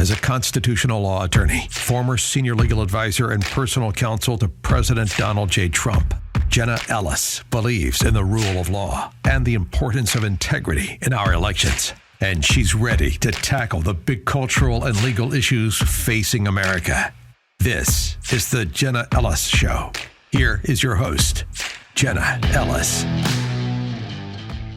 As a constitutional law attorney, former senior legal advisor and personal counsel to President Donald J. Trump, Jenna Ellis believes in the rule of law and the importance of integrity in our elections. And she's ready to tackle the big cultural and legal issues facing America. This is the Jenna Ellis Show. Here is your host, Jenna Ellis.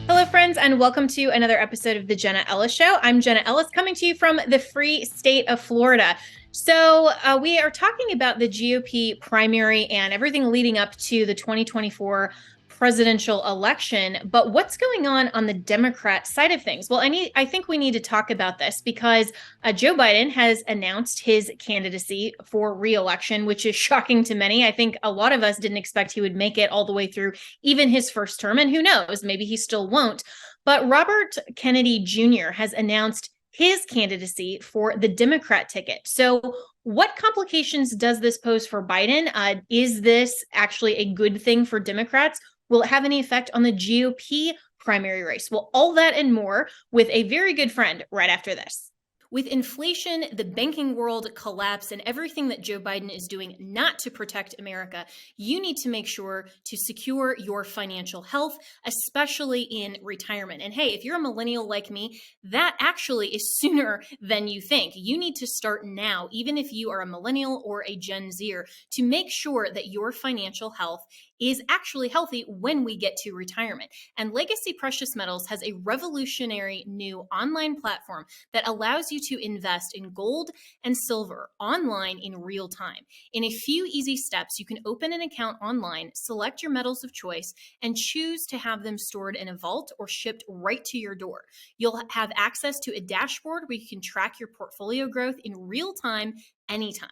Hello, friends, and welcome to another episode of the Jenna Ellis Show. I'm Jenna Ellis, coming to you from the free state of Florida. So we are talking about the GOP primary and everything leading up to the 2024 presidential election. But what's going on the Democrat side of things? Well, I think we need to talk about this because Joe Biden has announced his candidacy for re-election, which is shocking to many. I think a lot of us didn't expect he would make it all the way through even his first term. And who knows, maybe he still won't. But Robert Kennedy Jr. has announced his candidacy for the Democrat ticket. So what complications does this pose for Biden? Is this actually a good thing for Democrats? Will it have any effect on the GOP primary race? Well, all that and more with a very good friend right after this. With inflation, the banking world collapse, and everything that Joe Biden is doing not to protect America, you need to make sure to secure your financial health, especially in retirement. And hey, if you're a millennial like me, that actually is sooner than you think. You need to start now, even if you are a millennial or a Gen Zer, to make sure that your financial health is actually healthy when we get to retirement. And Legacy Precious Metals has a revolutionary new online platform that allows you to invest in gold and silver online in real time. In a few easy steps, you can open an account online, select your metals of choice, and choose to have them stored in a vault or shipped right to your door. You'll have access to a dashboard where you can track your portfolio growth in real time anytime.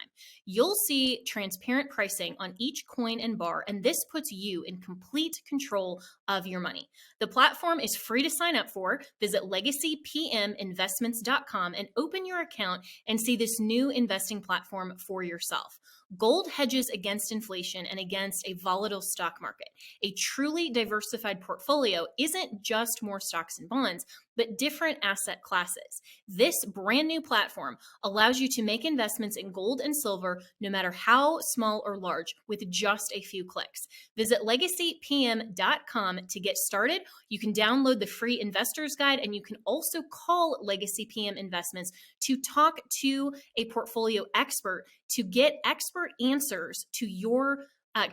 You'll see transparent pricing on each coin and bar, and this puts you in complete control of your money. The platform is free to sign up for. Visit legacypminvestments.com and open your account and see this new investing platform for yourself. Gold hedges against inflation and against a volatile stock market. A truly diversified portfolio isn't just more stocks and bonds, but different asset classes. This brand new platform allows you to make investments in gold and silver, no matter how small or large, with just a few clicks. Visit legacypm.com to get started. You can download the free investor's guide, and you can also call Legacy PM Investments to talk to a portfolio expert to get expert answers to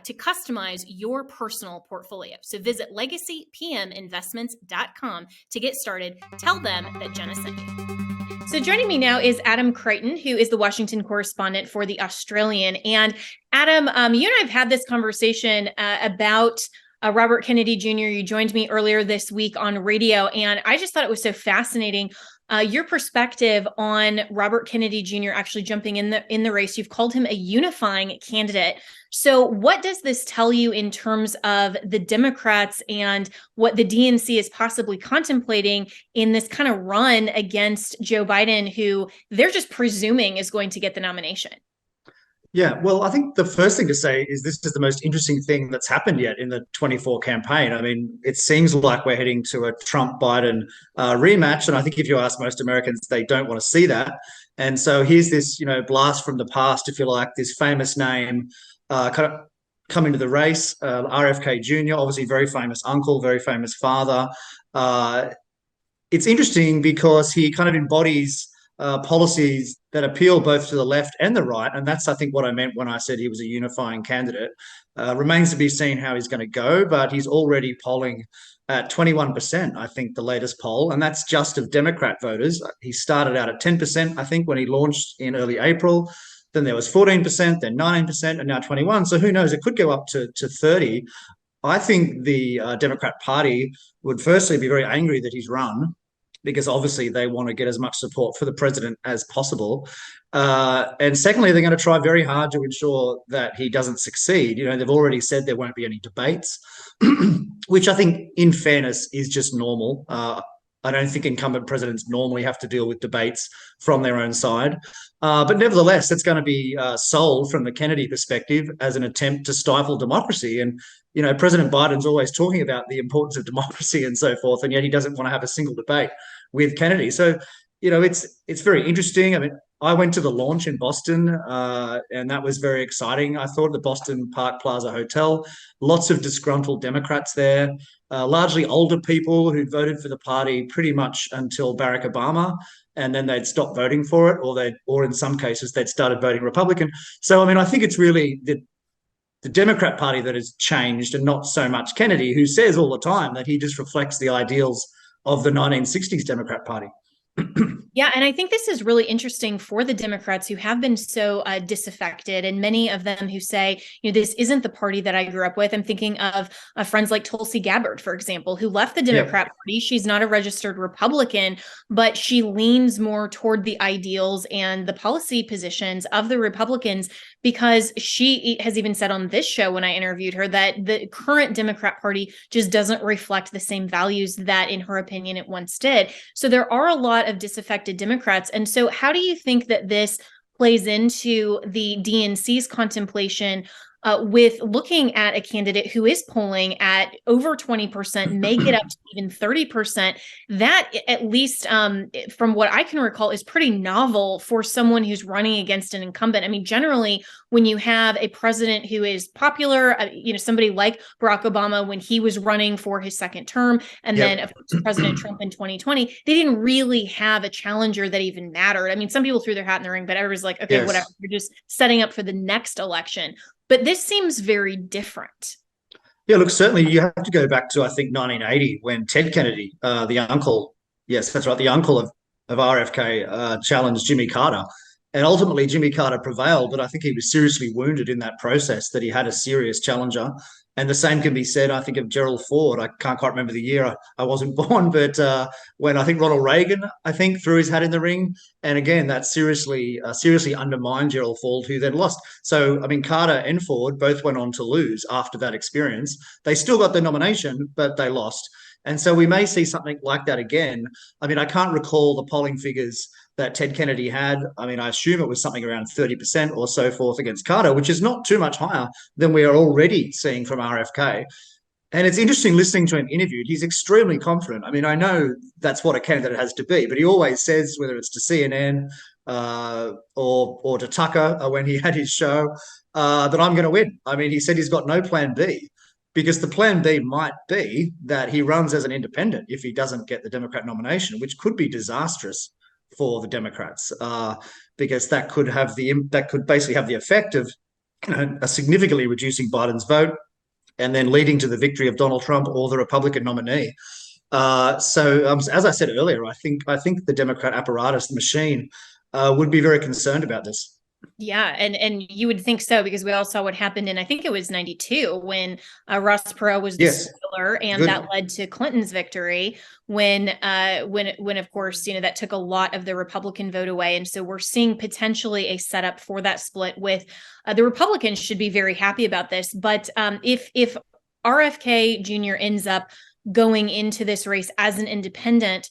to customize your personal portfolio. So visit legacypminvestments.com to get started. Tell them that Jenna sent you. So joining me now is Adam Creighton, who is the Washington correspondent for The Australian. And Adam, you and I have had this conversation about Robert Kennedy Jr. You joined me earlier this week on radio, and I just thought it was so fascinating. Your perspective on Robert Kennedy Jr. actually jumping in the race. You've called him a unifying candidate. So what does this tell you in terms of the Democrats and what the DNC is possibly contemplating in this kind of run against Joe Biden, who they're just presuming is going to get the nomination? Yeah, well, I think the first thing to say is this is the most interesting thing that's happened yet in the 24 campaign. I mean, it seems like we're heading to a Trump-Biden rematch, and I think if you ask most Americans, they don't want to see that. And so here's this, blast from the past, if you like, this famous name kind of coming to the race, RFK Jr., obviously very famous uncle, very famous father. It's interesting because he kind of embodies policies that appeal both to the left and the right. And that's, I think, what I meant when I said he was a unifying candidate. Remains to be seen how he's going to go, but he's already polling at 21%, I think, the latest poll. And that's just of Democrat voters. He started out at 10%, I think, when he launched in early April. Then there was 14%, then 19%, and now 21%. So who knows? It could go up to 30%. I think the Democrat Party would firstly be very angry that he's run, because obviously they want to get as much support for the president as possible. And secondly, they're going to try very hard to ensure that he doesn't succeed. They've already said there won't be any debates, which I think, in fairness, is just normal. I don't think incumbent presidents normally have to deal with debates from their own side. But nevertheless, it's going to be sold from the Kennedy perspective as an attempt to stifle democracy. And, President Biden's always talking about the importance of democracy and so forth, and yet he doesn't want to have a single debate with Kennedy. So, it's very interesting. I mean, I went to the launch in Boston, and that was very exciting. I thought the Boston Park Plaza Hotel, lots of disgruntled Democrats there, largely older people who voted for the party pretty much until Barack Obama, and then they'd stopped voting for it, or in some cases they'd started voting Republican. So I mean, I think it's really the Democrat Party that has changed, and not so much Kennedy, who says all the time that he just reflects the ideals of the 1960s Democrat Party. Yeah, and I think this is really interesting for the Democrats who have been so disaffected, and many of them who say, this isn't the party that I grew up with. I'm thinking of friends like Tulsi Gabbard, for example, who left the Democrat Party. She's not a registered Republican, but she leans more toward the ideals and the policy positions of the Republicans, because she has even said on this show when I interviewed her that the current Democrat Party just doesn't reflect the same values that, in her opinion, it once did. So there are a lot of disaffected Democrats. And so how do you think that this plays into the DNC's contemplation with looking at a candidate who is polling at over 20%, may get up to even 30%? That, at least from what I can recall, is pretty novel for someone who's running against an incumbent. I mean, generally, when you have a president who is popular, somebody like Barack Obama when he was running for his second term, and then of course President Trump in 2020, they didn't really have a challenger that even mattered. I mean, some people threw their hat in the ring, but everybody's like, okay, whatever, you're just setting up for the next election. But this seems very different. Yeah, look, certainly you have to go back to, I think, 1980 when Ted Kennedy, the uncle, yes, that's right, the uncle of RFK, challenged Jimmy Carter. And ultimately, Jimmy Carter prevailed, but I think he was seriously wounded in that process, that he had a serious challenger. And the same can be said, I think, of Gerald Ford. I can't quite remember the year. I wasn't born, but when I think Ronald Reagan, I think, threw his hat in the ring. And again, that seriously undermined Gerald Ford, who then lost. So, I mean, Carter and Ford both went on to lose after that experience. They still got the nomination, but they lost. And so we may see something like that again. I mean, I can't recall the polling figures that Ted Kennedy had. I mean, I assume it was something around 30% or so forth against Carter, which is not too much higher than we are already seeing from RFK. And it's interesting listening to him interviewed. He's extremely confident. I mean, I know that's what a candidate has to be, but he always says, whether it's to CNN or to Tucker when he had his show, that I'm going to win. I mean, he said he's got no plan B, because the plan B might be that he runs as an independent if he doesn't get the Democrat nomination, which could be disastrous for the Democrats, because that could basically have the effect of significantly reducing Biden's vote and then leading to the victory of Donald Trump or the Republican nominee. So as I said earlier, I think the Democrat apparatus, the machine, would be very concerned about this. Yeah, and you would think so, because we all saw what happened in, I think it was 92, when Ross Perot was the spoiler, and that led to Clinton's victory. When of course, that took a lot of the Republican vote away, and so we're seeing potentially a setup for that split. With the Republicans should be very happy about this, but if RFK Jr. ends up going into this race as an independent.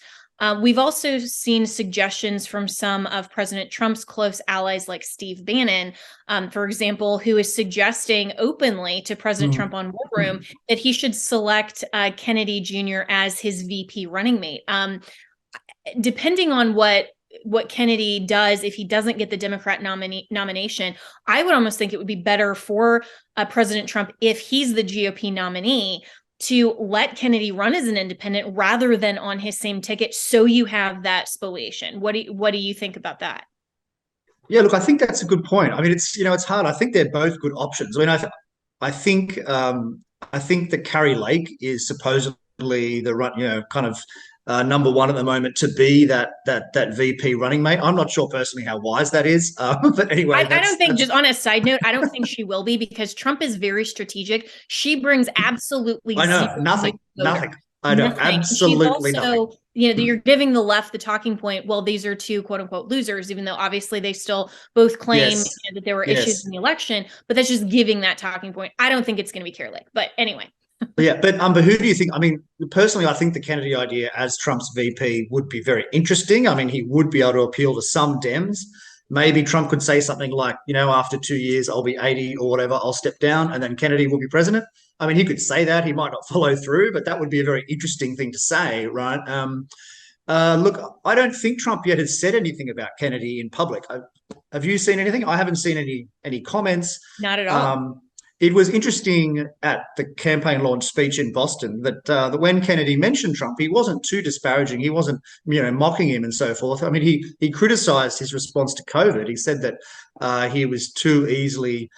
We've also seen suggestions from some of President Trump's close allies, like Steve Bannon, for example, who is suggesting openly to President Trump on War Room that he should select Kennedy Jr. as his VP running mate. Depending on what Kennedy does, if he doesn't get the Democrat nomination, I would almost think it would be better for President Trump, if he's the GOP nominee, to let Kennedy run as an independent rather than on his same ticket, so you have that spoliation. What do you think about that? Yeah, look, I think that's a good point. I mean, it's hard. I think they're both good options. I mean, I think that Carrie Lake is supposedly the kind of number one at the moment to be that VP running mate. I'm not sure personally how wise that is, but anyway. I don't think, just on a side note, I don't think she will be, because Trump is very strategic. She brings absolutely nothing. I know, nothing. absolutely nothing. You're giving the left the talking point. Well, these are two quote unquote losers, even though obviously they still both claim that there were issues in the election, but that's just giving that talking point. I don't think it's going to be Carrie Lake, but anyway. But who do you think? I mean, personally, I think the Kennedy idea as Trump's VP would be very interesting. I mean, he would be able to appeal to some Dems. Maybe Trump could say something like, after 2 years, I'll be 80 or whatever, I'll step down, and then Kennedy will be president. I mean, he could say that. He might not follow through, but that would be a very interesting thing to say, right? Look, I don't think Trump yet has said anything about Kennedy in public. Have you seen anything? I haven't seen any comments. Not at all. It was interesting at the campaign launch speech in Boston that when Kennedy mentioned Trump, he wasn't too disparaging. He wasn't, mocking him and so forth. I mean, he criticised his response to COVID. He said that he was too easily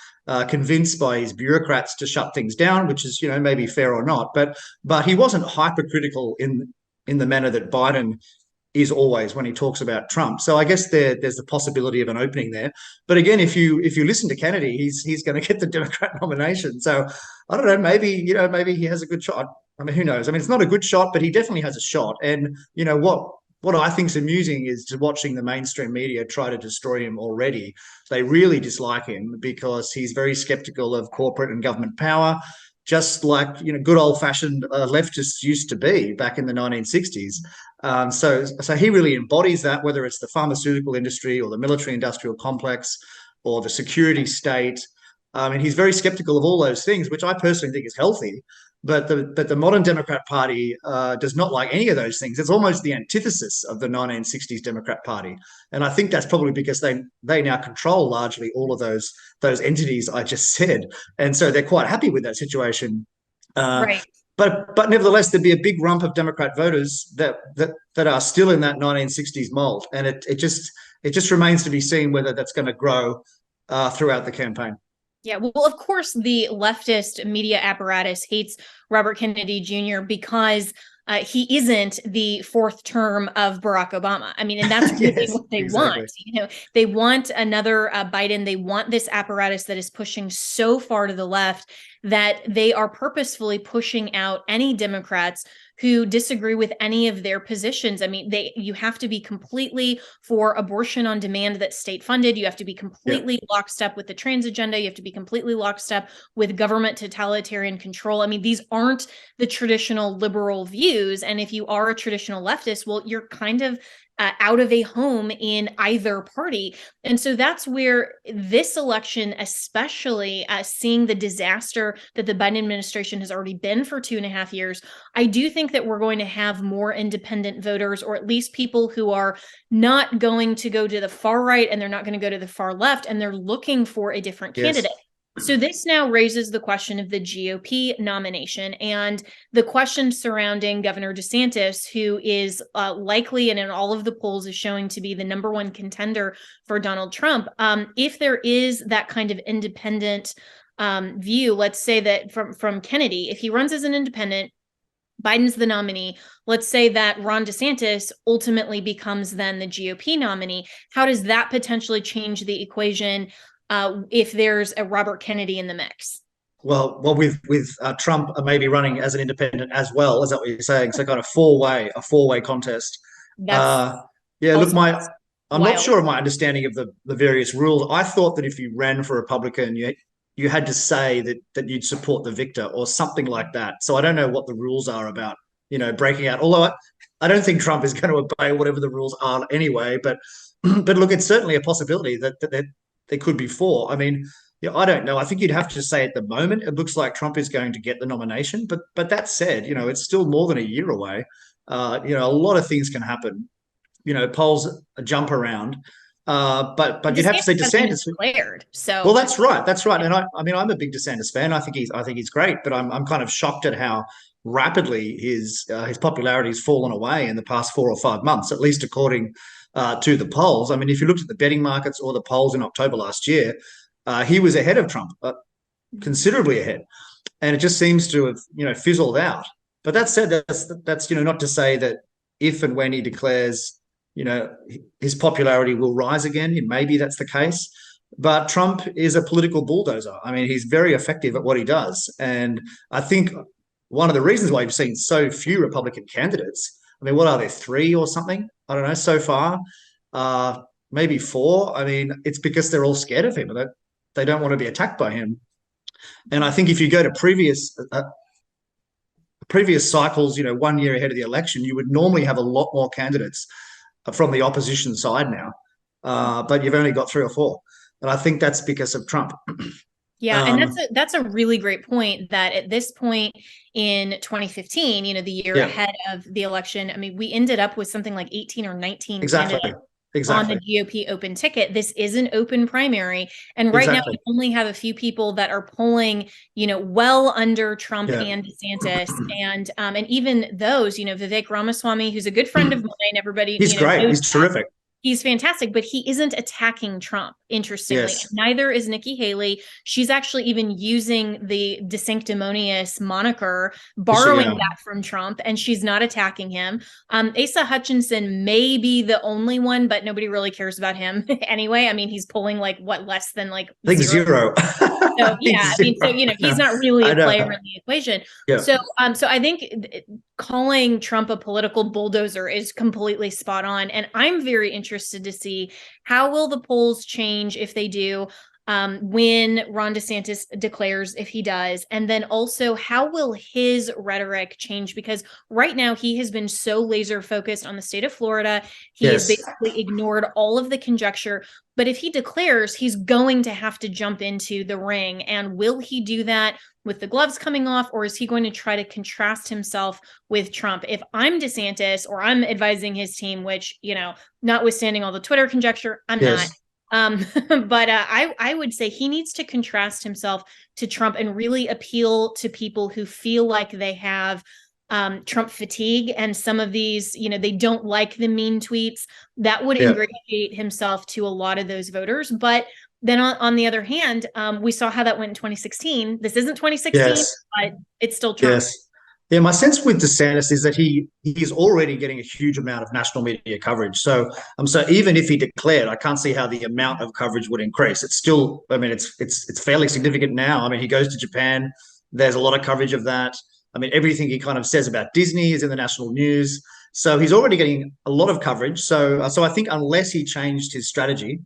convinced by his bureaucrats to shut things down, which is, maybe fair or not. But he wasn't hypercritical in the manner that Biden is always when he talks about Trump. So I guess there's the possibility of an opening there. But again, if you listen to Kennedy, he's going to get the Democrat nomination. So I don't know, maybe he has a good shot. I mean, who knows? I mean, it's not a good shot, but he definitely has a shot. And what I think is amusing is to watching the mainstream media try to destroy him already. They really dislike him because he's very skeptical of corporate and government power, just like good old-fashioned leftists used to be back in the 1960s. So he really embodies that, whether it's the pharmaceutical industry or the military-industrial complex or the security state. And he's very skeptical of all those things, which I personally think is healthy. But the modern Democrat Party does not like any of those things. It's almost the antithesis of the 1960s Democrat Party, and I think that's probably because they now control largely all of those entities I just said, and so they're quite happy with that situation. Right. But nevertheless, there'd be a big rump of Democrat voters that are still in that 1960s mold, and it just remains to be seen whether that's going to grow throughout the campaign. Yeah, well, of course, the leftist media apparatus hates Robert Kennedy Jr. because he isn't the fourth term of Barack Obama. I mean, and that's really Yes, what they exactly. want. They want another Biden. They want this apparatus that is pushing so far to the left that they are purposefully pushing out any Democrats who disagree with any of their positions. I mean, you have to be completely for abortion on demand that's state funded. You have to be completely lockstep with the trans agenda. You have to be completely lockstep with government totalitarian control. I mean, these aren't the traditional liberal views. And if you are a traditional leftist, well, you're kind of out of a home in either party. And so that's where this election, especially seeing the disaster that the Biden administration has already been for 2.5 years, I do think that we're going to have more independent voters, or at least people who are not going to go to the far right and they're not going to go to the far left, and they're looking for a different candidate. So this now raises the question of the GOP nomination and the question surrounding Governor DeSantis, who is likely and in all of the polls is showing to be the number one contender for Donald Trump. If there is that kind of independent view, let's say that from Kennedy, if he runs as an independent, Biden's the nominee. Let's say that Ron DeSantis ultimately becomes then the GOP nominee. How does that potentially change the equation if there's a Robert Kennedy in the mix? Well, with Trump maybe running as an independent as well, is that what you're saying? So kind of a four-way contest. That's Yeah. Look, also I'm not sure of my understanding of the various rules. I thought that if you ran for Republican, you had to say that you'd support the victor or something like that. So I don't know what the rules are about, breaking out. Although I don't think Trump is going to obey whatever the rules are anyway. But look, it's certainly a possibility that there could be four. I mean, I don't know. I think you'd have to say at the moment it looks like Trump is going to get the nomination. But that said, it's still more than a year away. A lot of things can happen. Polls jump around. But you'd have to say DeSantis declared. So well, that's right. And I mean, I'm a big DeSantis fan. I think he's great. But I'm kind of shocked at how rapidly his popularity has fallen away in the past 4 or 5 months, at least according to the polls. I mean, if you looked at the betting markets or the polls in October last year, he was ahead of Trump, considerably ahead, and it just seems to have fizzled out. But that said, that's not to say that if and when he declares, his popularity will rise again. Maybe that's the case. But Trump is a political bulldozer. I mean, he's very effective at what he does, and I think one of the reasons why you've seen so few Republican candidates. I mean, what are there, 3 or something? I don't know, so far, maybe 4. I mean, it's because they're all scared of him. They don't want to be attacked by him. And I think if you go to previous cycles, 1 year ahead of the election, you would normally have a lot more candidates from the opposition side now. But you've only got 3 or 4. And I think that's because of Trump. Yeah, and that's a really great point that at this point in 2015, the year Yeah, ahead of the election, I mean, we ended up with something like 18 or 19 exactly. candidates on the Exactly. GOP open ticket. This is an open primary. And right now Exactly. we only have a few people that are polling, well under Trump Yeah. and DeSantis. And even those, Vivek Ramaswamy, who's a good friend of mine, everybody, He's great. knows He's that. terrific. He's fantastic, but he isn't attacking Trump, interestingly. Yes. Neither is Nikki Haley. She's actually even using the DeSanctimonious moniker, borrowing Yeah. that from Trump, and she's not attacking him. Asa Hutchinson may be the only one, but nobody really cares about him anyway. I mean, he's pulling less than I think zero. So yeah, I mean, so he's not really a player in the equation. Yeah. So I think calling Trump a political bulldozer is completely spot on, and I'm very interested to see how will the polls change if they do. When Ron DeSantis declares, if he does, and then also how will his rhetoric change? Because right now he has been so laser focused on the state of Florida. He has basically ignored all of the conjecture. But if he declares, he's going to have to jump into the ring. And will he do that with the gloves coming off, or is he going to try to contrast himself with Trump? If I'm DeSantis or I'm advising his team, which, notwithstanding all the Twitter conjecture, I'm not. But I would say he needs to contrast himself to Trump and really appeal to people who feel like they have Trump fatigue, and some of these, they don't like the mean tweets. That would ingratiate himself to a lot of those voters. But then on the other hand, we saw how that went in 2016. This isn't 2016, but it's still Trump. Yes. Yeah, my sense with DeSantis is that he's already getting a huge amount of national media coverage. So even if he declared, I can't see how the amount of coverage would increase. It's still, I mean, it's fairly significant now. I mean, he goes to Japan. There's a lot of coverage of that. I mean, everything he kind of says about Disney is in the national news. So he's already getting a lot of coverage. So I think unless he changed his strategy,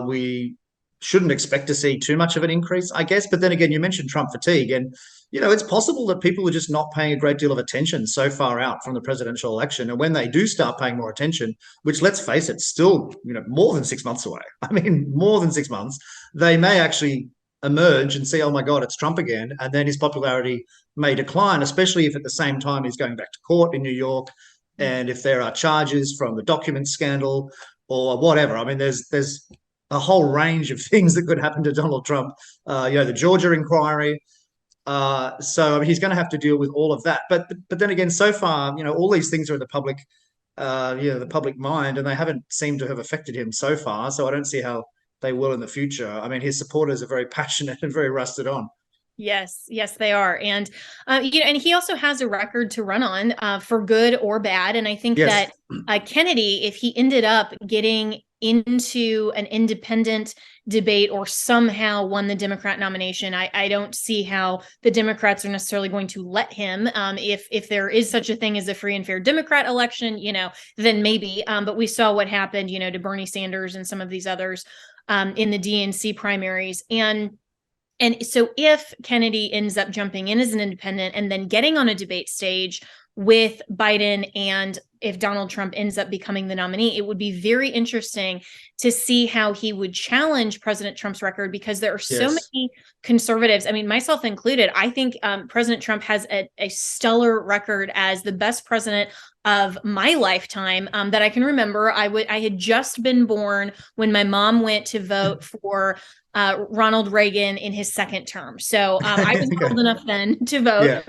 we shouldn't expect to see too much of an increase, I guess. But then again, you mentioned Trump fatigue, and it's possible that people are just not paying a great deal of attention so far out from the presidential election. And when they do start paying more attention, which, let's face it, still more than 6 months away. I mean, more than 6 months, they may actually emerge and see, oh my God, it's Trump again, and then his popularity may decline, especially if at the same time he's going back to court in New York, and if there are charges from the document scandal or whatever. I mean, there's a whole range of things that could happen to Donald Trump. The Georgia inquiry. So I mean, he's going to have to deal with all of that. But then again, so far, all these things are in the public, the public mind, and they haven't seemed to have affected him so far. So I don't see how they will in the future. I mean, his supporters are very passionate and very rusted on. Yes, they are. And, and he also has a record to run on for good or bad. And I think that Kennedy, if he ended up getting into an independent debate or somehow won the Democrat nomination, I don't see how the Democrats are necessarily going to let him. If there is such a thing as a free and fair Democrat election, then maybe. But we saw what happened, to Bernie Sanders and some of these others in the DNC primaries. And so if Kennedy ends up jumping in as an independent and then getting on a debate stage with Biden, and if Donald Trump ends up becoming the nominee, it would be very interesting to see how he would challenge President Trump's record, because there are so many conservatives, I mean, myself included. I think President Trump has a stellar record as the best president of my lifetime that I can remember. I had just been born when my mom went to vote for Ronald Reagan in his second term. So I was old enough then to vote. Yeah.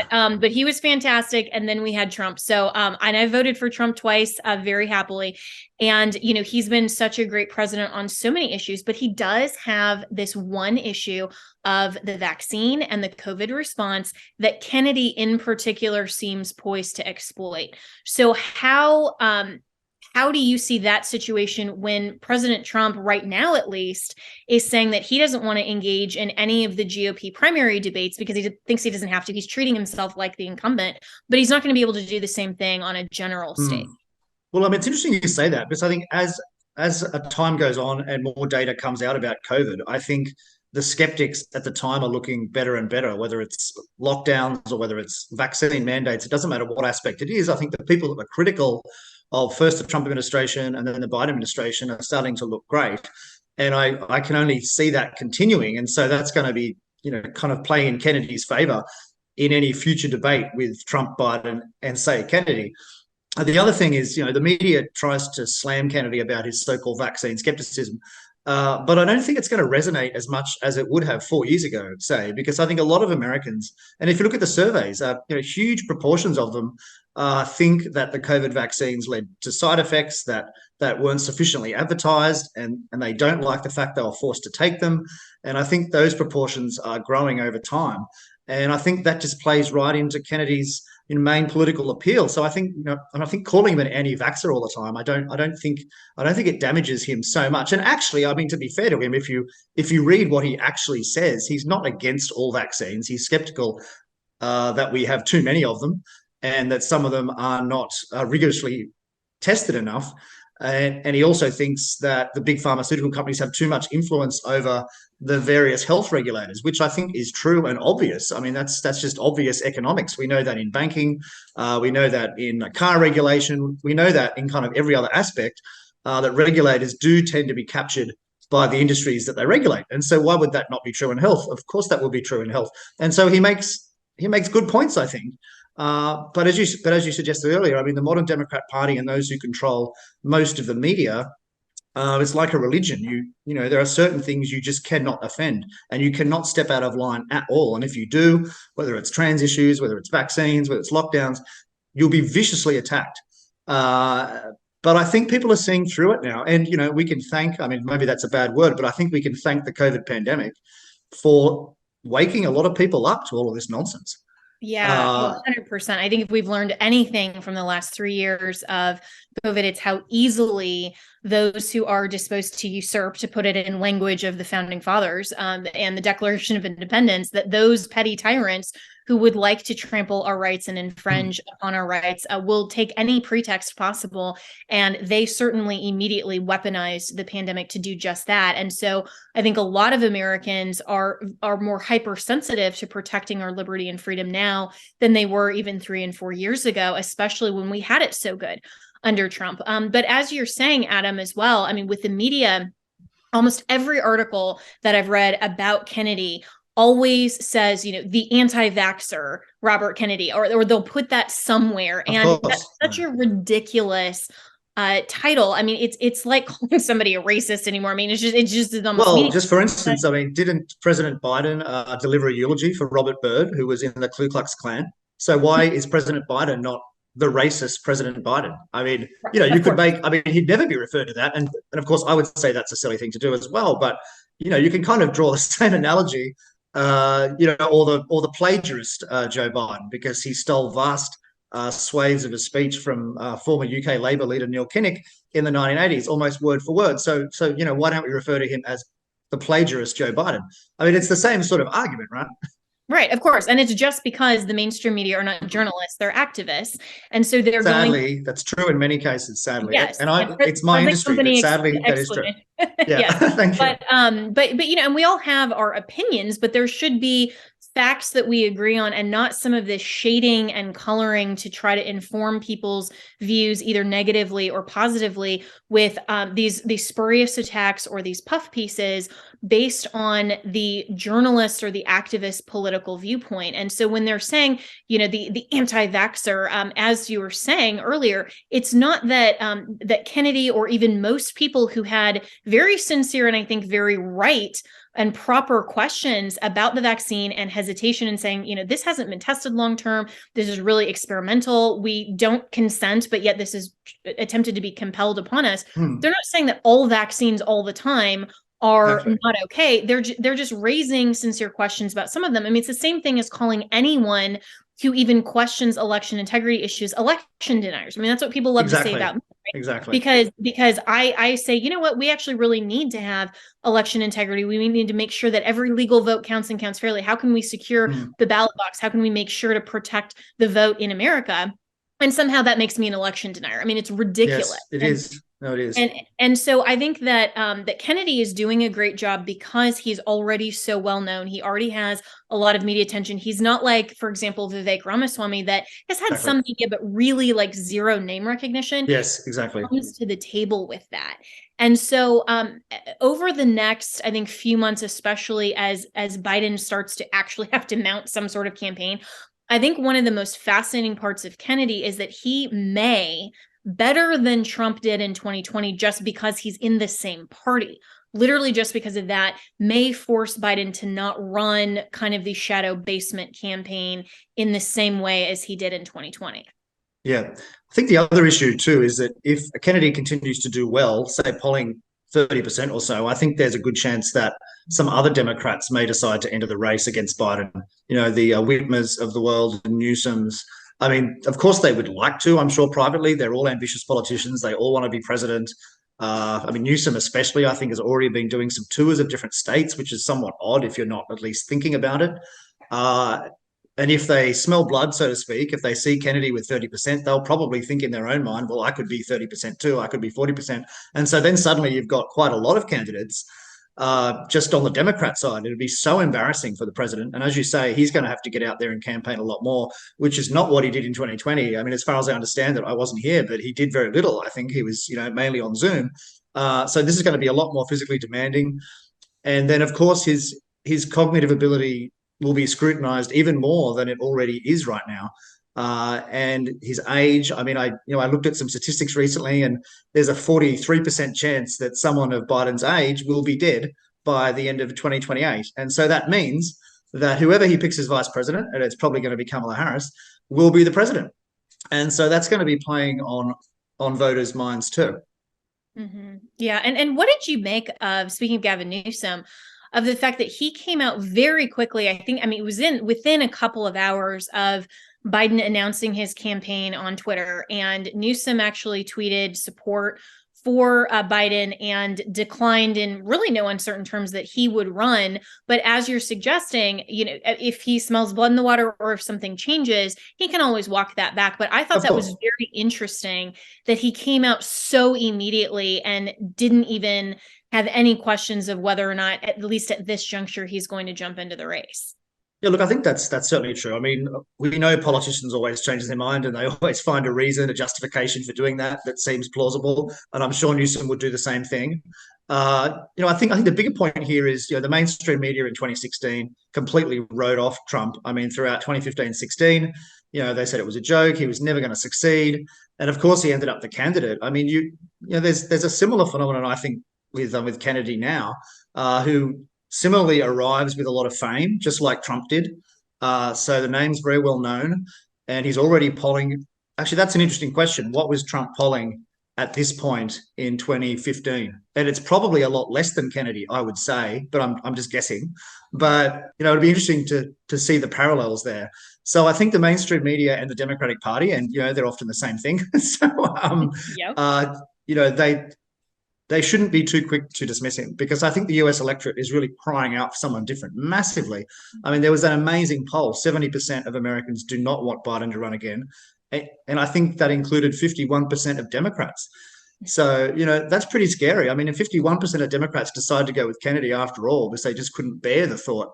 But he was fantastic. And then we had Trump. So and I voted for Trump twice, very happily. And, he's been such a great president on so many issues, but he does have this one issue of the vaccine and the COVID response that Kennedy in particular seems poised to exploit. So how do you see that situation when President Trump, right now at least, is saying that he doesn't want to engage in any of the GOP primary debates because he thinks he doesn't have to? He's treating himself like the incumbent, but he's not going to be able to do the same thing on a general stage. Well, I mean, it's interesting you say that, because I think as time goes on and more data comes out about COVID, I think the skeptics at the time are looking better and better, whether it's lockdowns or whether it's vaccine mandates. It doesn't matter what aspect it is. I think the people that are critical of first the Trump administration and then the Biden administration are starting to look great. And I can only see that continuing. And so that's going to be, kind of playing in Kennedy's favor in any future debate with Trump, Biden, and say Kennedy. The other thing is, the media tries to slam Kennedy about his so-called vaccine skepticism. But I don't think it's going to resonate as much as it would have 4 years ago, say, because I think a lot of Americans, and if you look at the surveys, huge proportions of them think that the COVID vaccines led to side effects that weren't sufficiently advertised, and they don't like the fact they were forced to take them. And I think those proportions are growing over time. And I think that just plays right into Kennedy's main political appeal. So I think, and I think calling him an anti-vaxxer all the time, I don't think it damages him so much. And actually, I mean, to be fair to him, if you read what he actually says, he's not against all vaccines. He's skeptical that we have too many of them, and that some of them are not rigorously tested enough. And he also thinks that the big pharmaceutical companies have too much influence over the various health regulators, which I think is true and obvious. I mean, that's just obvious economics. We know that in banking, we know that in car regulation, we know that in kind of every other aspect, that regulators do tend to be captured by the industries that they regulate. And so why would that not be true in health? Of course that will be true in health. And so he makes good points, I think. But as you suggested earlier, I mean, the modern Democrat Party and those who control most of the media, it's like a religion. There are certain things you just cannot offend, and you cannot step out of line at all. And if you do, whether it's trans issues, whether it's vaccines, whether it's lockdowns, you'll be viciously attacked. But I think people are seeing through it now. And, we can thank, I mean, maybe that's a bad word, but I think we can thank the COVID pandemic for waking a lot of people up to all of this nonsense. Yeah, 100%. I think if we've learned anything from the last 3 years of COVID, it's how easily those who are disposed to usurp, to put it in language of the founding fathers, and the Declaration of Independence, that those petty tyrants who would like to trample our rights and infringe on our rights will take any pretext possible. And they certainly immediately weaponized the pandemic to do just that. And so I think a lot of Americans are more hypersensitive to protecting our liberty and freedom now than they were even 3 and 4 years ago, especially when we had it so good under Trump. But as you're saying, Adam, as well, I mean, with the media, almost every article that I've read about Kennedy always says, the anti-vaxxer Robert Kennedy, or they'll put that somewhere. And that's such a ridiculous title. I mean, it's like calling somebody a racist anymore. I mean, it's just almost meaningless. Just for instance, I mean, didn't President Biden deliver a eulogy for Robert Byrd, who was in the Ku Klux Klan? So why is President Biden not the racist President Biden? I mean, you could he'd never be referred to that. And of course, I would say that's a silly thing to do as well. But, you can kind of draw the same analogy, or the plagiarist Joe Biden, because he stole vast swathes of a speech from former UK Labour leader Neil Kinnock in the 1980s, almost word for word. So why don't we refer to him as the plagiarist Joe Biden? I mean, it's the same sort of argument, right? Right, of course. And it's just because the mainstream media are not journalists, they're activists. And so they're that's true in many cases, sadly. Yes. And it's my industry, but sadly that is true. Yeah. Thank you. But and we all have our opinions, but there should be facts that we agree on, and not some of this shading and coloring to try to inform people's views either negatively or positively with these spurious attacks or these puff pieces based on the journalist or the activist political viewpoint. And so when they're saying, the anti-vaxxer, as you were saying earlier, it's not that that Kennedy or even most people who had very sincere and I think very right and proper questions about the vaccine and hesitation and saying, this hasn't been tested long term. This is really experimental. We don't consent, but yet this is attempted to be compelled upon us. They're not saying that all vaccines all the time are not okay. They're just raising sincere questions about some of them. I mean, it's the same thing as calling anyone who even questions election integrity issues election deniers. I mean, that's what people love to say about me. Right? Exactly. Because I say, we actually really need to have election integrity. We need to make sure that every legal vote counts and counts fairly. How can we secure the ballot box? How can we make sure to protect the vote in America? And somehow that makes me an election denier. I mean, it's ridiculous. Yes, it is. No, it is. And so I think that that Kennedy is doing a great job because he's already so well known. He already has a lot of media attention. He's not like, for example, Vivek Ramaswamy that has had Exactly. some media, but really like zero name recognition. Yes, exactly. Comes to the table with that. And so over the next, I think, few months, especially as Biden starts to actually have to mount some sort of campaign, I think one of the most fascinating parts of Kennedy is that he may, better than Trump did in 2020, just because he's in the same party, literally just because of that, may force Biden to not run kind of the shadow basement campaign in the same way as he did in 2020. Yeah. I think the other issue too is that if Kennedy continues to do well, say polling 30% or so, I think there's a good chance that some other Democrats may decide to enter the race against Biden. You know, the Whitmers of the world, the Newsoms. I mean, of course they would like to. I'm sure privately they're all ambitious politicians. They all want to be president. I mean, Newsom especially, I think, has already been doing some tours of different states, which is somewhat odd if you're not at least thinking about it. And if they smell blood, so to speak, if they see Kennedy with 30%, they'll probably think in their own mind, well, I could be 30% too, I could be 40%. And so then suddenly you've got quite a lot of candidates just on the Democrat side. It'd be so embarrassing for the president. And as you say, he's going to have to get out there and campaign a lot more, which is not what he did in 2020. I mean, as far as I understand it, I wasn't here, but he did very little. I think he was, mainly on Zoom. So this is going to be a lot more physically demanding. And then, of course, his cognitive ability will be scrutinized even more than it already is right now. And his age, I mean, I looked at some statistics recently, and there's a 43% chance that someone of Biden's age will be dead by the end of 2028. And so that means that whoever he picks as vice president, and it's probably going to be Kamala Harris, will be the president. And so that's going to be playing on voters' minds too. Mm-hmm. Yeah. And what did you make of, speaking of Gavin Newsom, of the fact that he came out very quickly? It was within a couple of hours of Biden announcing his campaign on Twitter, and Newsom actually tweeted support for Biden and declined in really no uncertain terms that he would run. But as you're suggesting, if he smells blood in the water or if something changes, he can always walk that back. But I thought that was very interesting that he came out so immediately and didn't even have any questions of whether or not, at least at this juncture, he's going to jump into the race. Yeah, look, I think that's certainly true. I mean, we know politicians always change their mind, and they always find a reason, a justification for doing that seems plausible. And I'm sure Newsom would do the same thing. I think the bigger point here is, the mainstream media in 2016 completely wrote off Trump. I mean, throughout 2015, 16, they said it was a joke. He was never going to succeed, and of course, he ended up the candidate. I mean, there's a similar phenomenon, I think, with Kennedy now, who similarly arrives with a lot of fame, just like Trump did. So the name's very well known, and he's already polling. Actually, that's an interesting question. What was Trump polling at this point in 2015? And it's probably a lot less than Kennedy, I would say, but I'm just guessing. But it'd be interesting to see the parallels there. So I think the mainstream media and the Democratic Party, and they're often the same thing. So they shouldn't be too quick to dismiss him, because I think the US electorate is really crying out for someone different massively. I mean, there was an amazing poll. 70% of Americans do not want Biden to run again. And I think that included 51% of Democrats. So, that's pretty scary. I mean, if 51% of Democrats decide to go with Kennedy after all, because they just couldn't bear the thought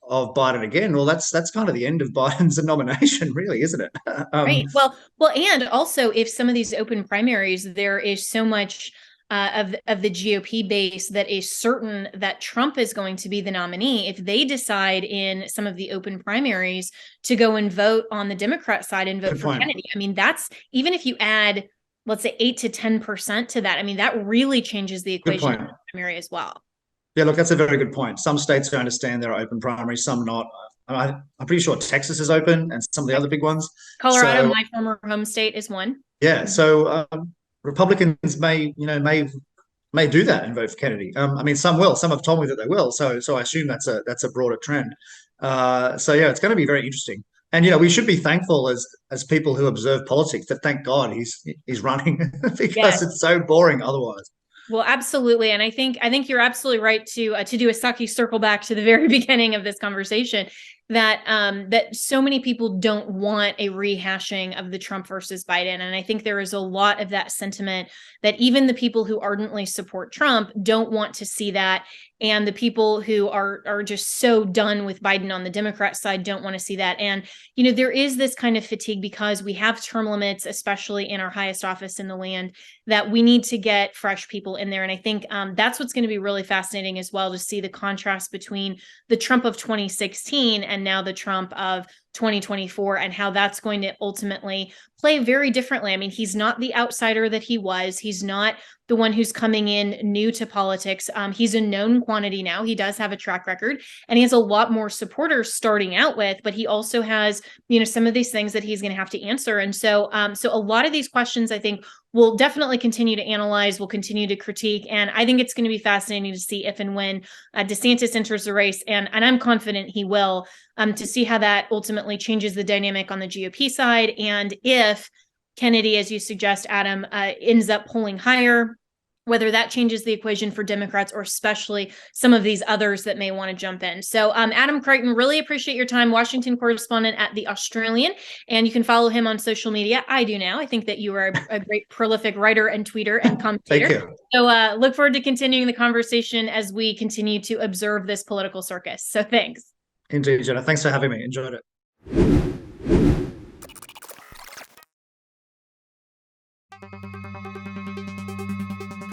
of Biden again, well, that's kind of the end of Biden's nomination, really, isn't it? Right. Well, and also if some of these open primaries, there is so much of the GOP base that is certain that Trump is going to be the nominee. If they decide in some of the open primaries to go and vote on the Democrat side and vote for Kennedy, I mean, that's, even if you add, let's say, 8 to 10% to that, I mean, that really changes the equation in the primary as well. Yeah, look, that's a very good point. Some states, I understand, there are open primaries, some not. I'm pretty sure Texas is open, and some of the other big ones. Colorado, my former home state, is one. Yeah, so Republicans may do that and vote for Kennedy. I mean, some will. Some have told me that they will. So I assume that's a broader trend. So yeah, it's going to be very interesting. And we should be thankful as people who observe politics that, thank God, he's running because it's so boring otherwise. Well, absolutely. And I think you're absolutely right to do a sucky circle back to the very beginning of this conversation. that so many people don't want a rehashing of the Trump versus Biden. And I think there is a lot of that sentiment that even the people who ardently support Trump don't want to see that. And the people who are just so done with Biden on the Democrat side don't want to see that. And, there is this kind of fatigue because we have term limits, especially in our highest office in the land, that we need to get fresh people in there. And I think that's what's going to be really fascinating as well, to see the contrast between the Trump of 2016 and now the Trump of 2024 and how that's going to ultimately play very differently. I mean, he's not the outsider that he was. He's not the one who's coming in new to politics. He's a known quantity now. He does have a track record and he has a lot more supporters starting out with, but he also has, some of these things that he's going to have to answer. And so a lot of these questions, I think, we'll definitely continue to analyze, we'll continue to critique. And I think it's going to be fascinating to see if and when DeSantis enters the race. And I'm confident he will, to see how that ultimately changes the dynamic on the GOP side. And if Kennedy, as you suggest, Adam, ends up polling higher, whether that changes the equation for Democrats or especially some of these others that may want to jump in. So Adam Creighton, really appreciate your time, Washington correspondent at The Australian, and you can follow him on social media. I do now. I think that you are a great prolific writer and tweeter and commentator. Thank you. So look forward to continuing the conversation as we continue to observe this political circus. So thanks. Indeed, Jenna. Thanks for having me. Enjoyed it.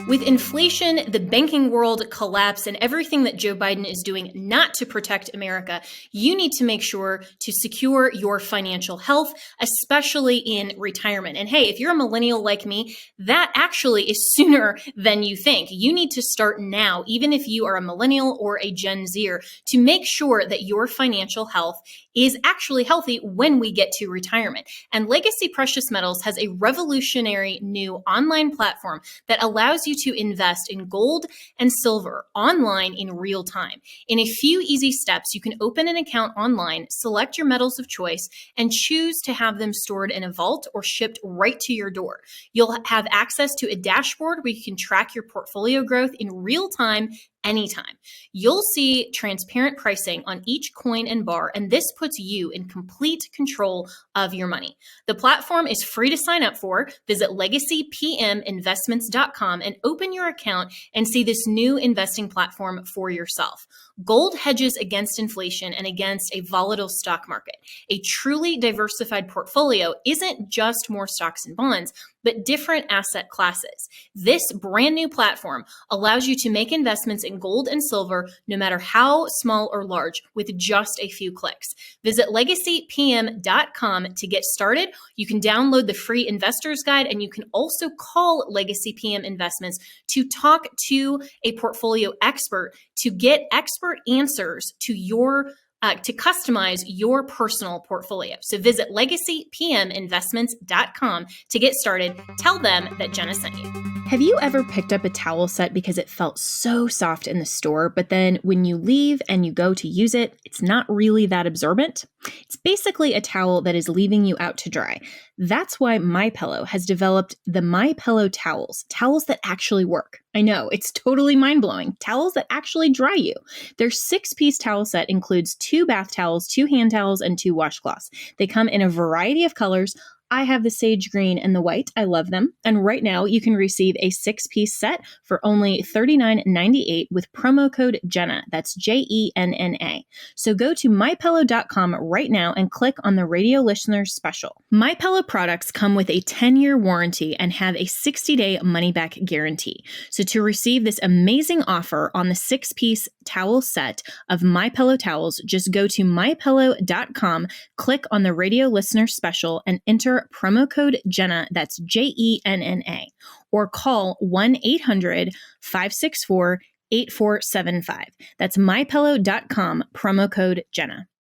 With inflation, the banking world collapse, and everything that Joe Biden is doing not to protect America, you need to make sure to secure your financial health, especially in retirement. And hey, if you're a millennial like me, that actually is sooner than you think. You need to start now, even if you are a millennial or a Gen Zer, to make sure that your financial health is actually healthy when we get to retirement. And Legacy Precious Metals has a revolutionary new online platform that allows you to invest in gold and silver online in real time. In a few easy steps, you can open an account online, select your metals of choice, and choose to have them stored in a vault or shipped right to your door. You'll have access to a dashboard where you can track your portfolio growth in real time anytime. You'll see transparent pricing on each coin and bar, and this puts you in complete control of your money. The platform is free to sign up for. Visit legacypminvestments.com and open your account and see this new investing platform for yourself. Gold hedges against inflation and against a volatile stock market. A truly diversified portfolio isn't just more stocks and bonds, but different asset classes. This brand new platform allows you to make investments in gold and silver, no matter how small or large, with just a few clicks. Visit legacypm.com to get started. You can download the free investor's guide, and you can also call Legacy PM Investments to talk to a portfolio expert to get expert answers to your to customize your personal portfolio. So visit legacypminvestments.com to get started. Tell them that Jenna sent you. Have you ever picked up a towel set because it felt so soft in the store, but then when you leave and you go to use it, it's not really that absorbent? It's basically a towel that is leaving you out to dry. That's why MyPillow has developed the MyPillow towels that actually work. I know, it's totally mind-blowing. Towels that actually dry you. Their 6-piece towel set includes 2 bath towels, 2 hand towels, and 2 washcloths. They come in a variety of colors. I have the sage green and the white. I love them. And right now you can receive a 6-piece set for only $39.98 with promo code Jenna. That's JENNA. So go to mypillow.com right now and click on the radio listeners special. MyPillow products come with a 10-year warranty and have a 60-day money-back guarantee. So to receive this amazing offer on the 6-piece towel set of MyPillow towels, just go to mypillow.com, click on the radio listener special, and enter promo code Jenna, that's JENNA, or call 1-800-564-8475. That's mypillow.com, promo code Jenna.